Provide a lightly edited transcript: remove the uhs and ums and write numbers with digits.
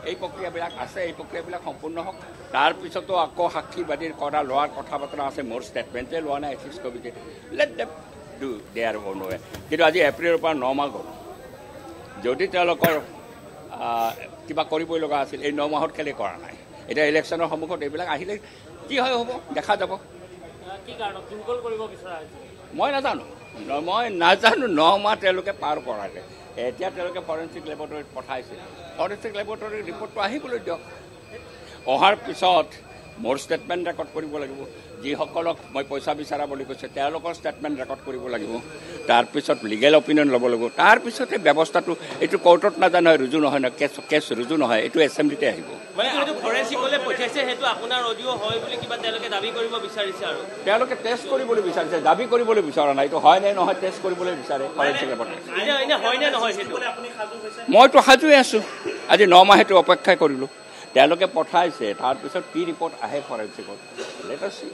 এই প্ৰক্ৰিয়াবিলাক আছে, এই প্ৰক্ৰিয়াবিলাক সম্পূৰ্ণ হওক। তাৰপিছতো আকৌ সাক্ষীবাদীৰ কৰা লোৱাৰ কথা বতৰা আছে, মোৰ ষ্টেটমেণ্টে লোৱা নাই ethics committee, let them do their own way. কিন্তু আজি এপ্ৰিলৰ পৰা 9 মাহ গ'ল, যদি তেওঁলোকৰ কিবা কৰিবই লগা আছিল এই 9 মাহত কেলৈ কৰা নাই? এতিয়া ইলেকশ্যনৰ সন্মুখত এইবিলাক আহিলে কি হয় হ'ব দেখা যাব। মই নাজানো 9 মাহ তেওঁলোকে পাৰ কৰালে। এতিয়া তেওঁলোকে ফৰেঞ্চিক লেবৰেটৰীত পঠাইছিল, ফৰেঞ্চিক লেবৰেটৰীৰ ৰিপৰ্টটো আহিবলৈ দিয়ক। অহাৰ পিছত মোৰ ষ্টেটমেণ্ট ৰেকৰ্ড কৰিব লাগিব, যিসকলক মই পইচা বিচাৰা বুলি কৈছে তেওঁলোকৰ ষ্টেটমেণ্ট ৰেকৰ্ড কৰিব লাগিব, তাৰপিছত লিগেল অপিনিয়ন ল'ব লাগিব, তাৰপিছতে ব্যৱস্থাটো এইটো কোৰ্টত নাজানো ৰুজু নহয়, কেছ ৰুজু নহয়, এইটো এছেম্বলিতে আহিব। তেওঁলোকে টেষ্ট কৰিবলৈ বিচাৰিছে, দাবী কৰিবলৈ বিচৰা নাই, এইটো হয় নে নহয় টেষ্ট কৰিবলৈ বিচাৰে ফৰেঞ্চিক লেবৰেটৰী। মইতো সাজুৱে আছোঁ, আজি 9 মাহেতো অপেক্ষাই কৰিলোঁ। তেওঁলোকে পঠাইছে, তাৰপিছত কি ৰিপৰ্ট আহে ফৰেঞ্চিকত লেট আছ চি।